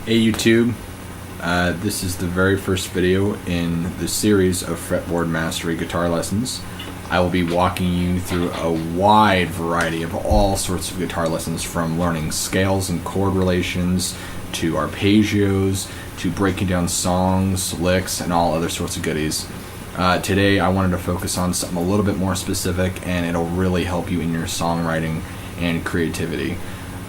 Hey YouTube, this is the very first video in the series of fretboard mastery guitar lessons. I will be walking you through a wide variety of all sorts of guitar lessons, from learning scales and chord relations to arpeggios to breaking down songs, licks, and all other sorts of goodies. Today I wanted to focus on something a little bit more specific, and it'll really help you in your songwriting and creativity.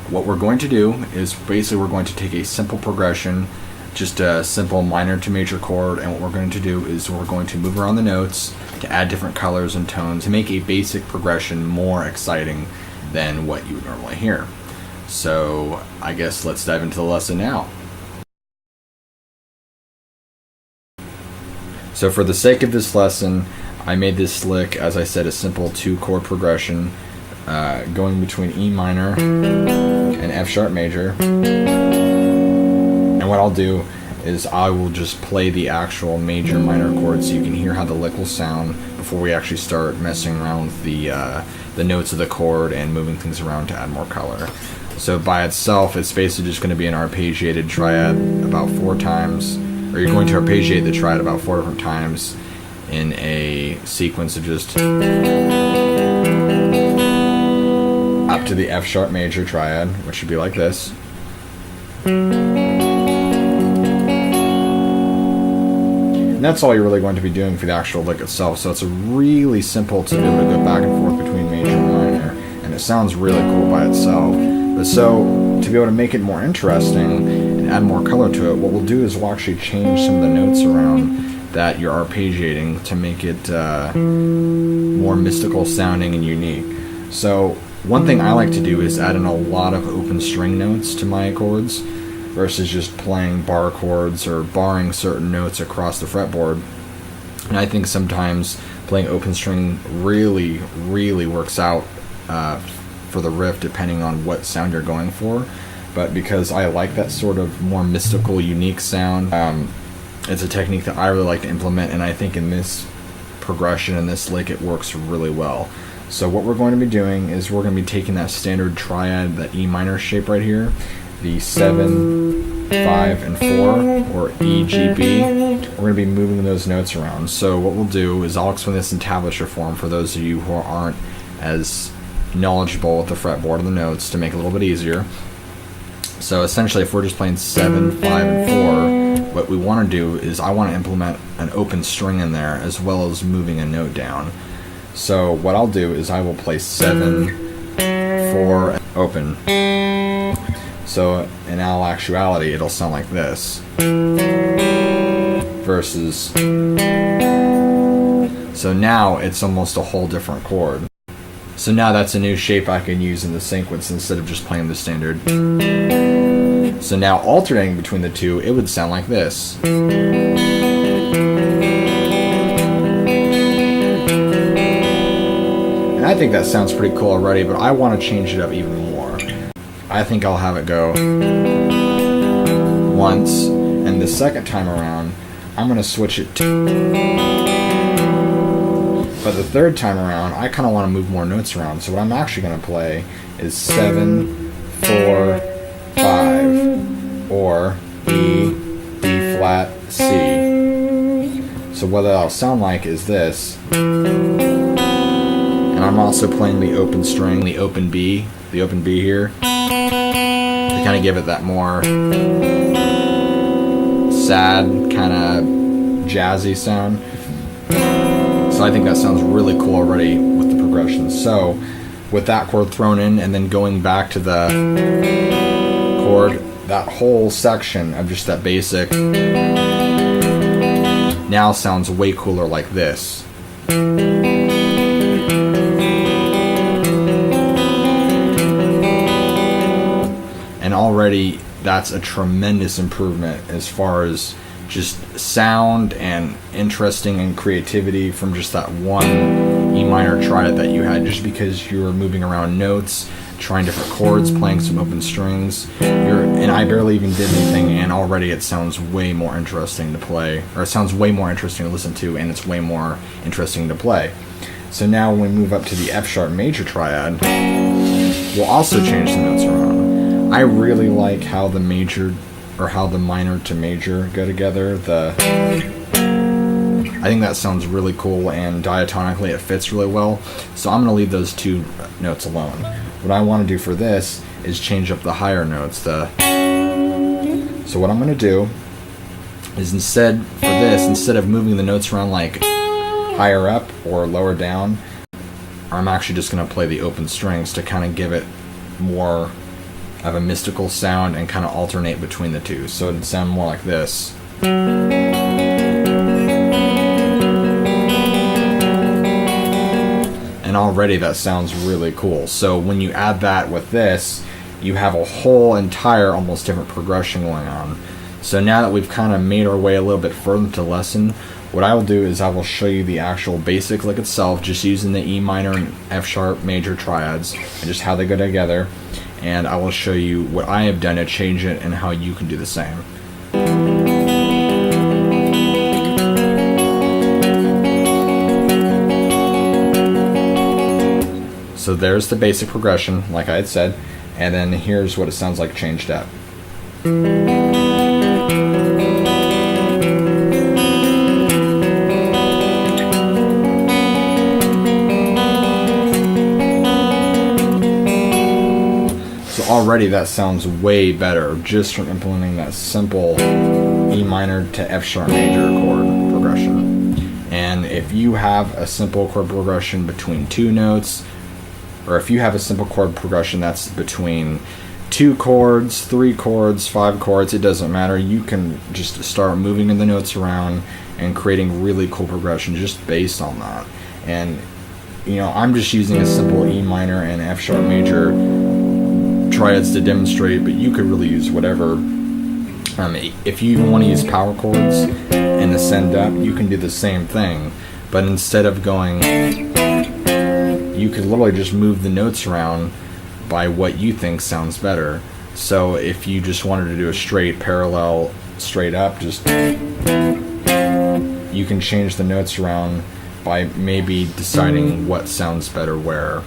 What we're going to do is basically we're going to take a simple progression, just a simple minor to major chord, and what we're going to do is we're going to move around the notes to add different colors and tones to make a basic progression more exciting than what you would normally hear. So I guess let's dive into the lesson now. So for the sake of this lesson, I made this lick, as I said, a simple 2-chord progression, going between E minor and F sharp major. And what I'll do is I will just play the actual major minor chord so you can hear how the lick will sound before we actually start messing around with the notes of the chord and moving things around to add more color. So by itself, it's basically just going to be an arpeggiated triad about 4 times, or you're going to arpeggiate the triad about 4 different times in a sequence of just up to the F sharp major triad, which should be like this. And that's all you're really going to be doing for the actual lick itself. So it's really simple to be able to go back and forth between major and minor, and it sounds really cool by itself. But so to be able to make it more interesting and add more color to it, what we'll do is we'll actually change some of the notes around that you're arpeggiating to make it more mystical sounding and unique. So one thing I like to do is add in a lot of open string notes to my chords versus just playing bar chords or barring certain notes across the fretboard. And I think sometimes playing open string really works out for the riff, depending on what sound you're going for. But because I like that sort of more mystical, unique sound, it's a technique that I really like to implement, and I think in this progression and this lick it works really well. So what we're going to be doing is we're going to be taking that standard triad, that E minor shape right here, the 7, 5, and 4, or E, G, B. We're going to be moving those notes around. So what we'll do is I'll explain this in tablature form for those of you who aren't as knowledgeable with the fretboard and the notes, to make it a little bit easier. So essentially, if we're just playing 7, 5, and 4, what we want to do is I want to implement an open string in there as well as moving a note down. So what I'll do is I will play 7, 4, open. So in all actuality, it'll sound like this. Versus, so now it's almost a whole different chord. So now that's a new shape I can use in the sequence instead of just playing the standard. So now alternating between the two, it would sound like this. I think that sounds pretty cool already, but I want to change it up even more. I think I'll have it go once, and the second time around, I'm going to switch it to... But the third time around, I kind of want to move more notes around, so what I'm actually going to play is 7, 4, 5, or E, B flat, C. So what that'll sound like is this. And I'm also playing the open string, the open B here, to kind of give it that more sad, kind of jazzy sound. So I think that sounds really cool already with the progression. So with that chord thrown in and then going back to the chord, that whole section of just that basic now sounds way cooler like this. And already that's a tremendous improvement as far as just sound and interesting and creativity from just that one E minor triad that you had, just because you were moving around notes, trying different chords, playing some open strings. And I barely even did anything, and already it sounds way more interesting to play, or it sounds way more interesting to listen to, and it's way more interesting to play. So now when we move up to the F sharp major triad, we'll also change the notes around. I really like how the major or how the minor to major go together. I think that sounds really cool, and diatonically it fits really well. So I'm going to leave those two notes alone. What I want to do for this is change up the higher notes. So what I'm going to do is instead of moving the notes around like higher up or lower down, I'm actually just going to play the open strings to kind of give it more of a mystical sound and kind of alternate between the two. So it'd sound more like this. And already that sounds really cool. So when you add that with this, you have a whole entire almost different progression going on. So now that we've kind of made our way a little bit further into the lesson, what I will do is I will show you the actual basic lick itself, just using the E minor and F sharp major triads and just how they go together. And I will show you what I have done to change it and how you can do the same. So there's the basic progression, like I had said, and then here's what it sounds like changed up. So already that sounds way better just from implementing that simple E minor to F sharp major chord progression. And if you have a simple chord progression between two notes, or if you have a simple chord progression that's between 2 chords, 3 chords, 5 chords, it doesn't matter. You can just start moving the notes around and creating really cool progression just based on that. And I'm just using a simple E minor and F sharp major triads to demonstrate, but you could really use whatever. If you even want to use power chords and ascend up, you can do the same thing, but instead of going, you could literally just move the notes around by what you think sounds better. So if you just wanted to do a straight parallel, straight up, you can change the notes around by maybe deciding what sounds better where.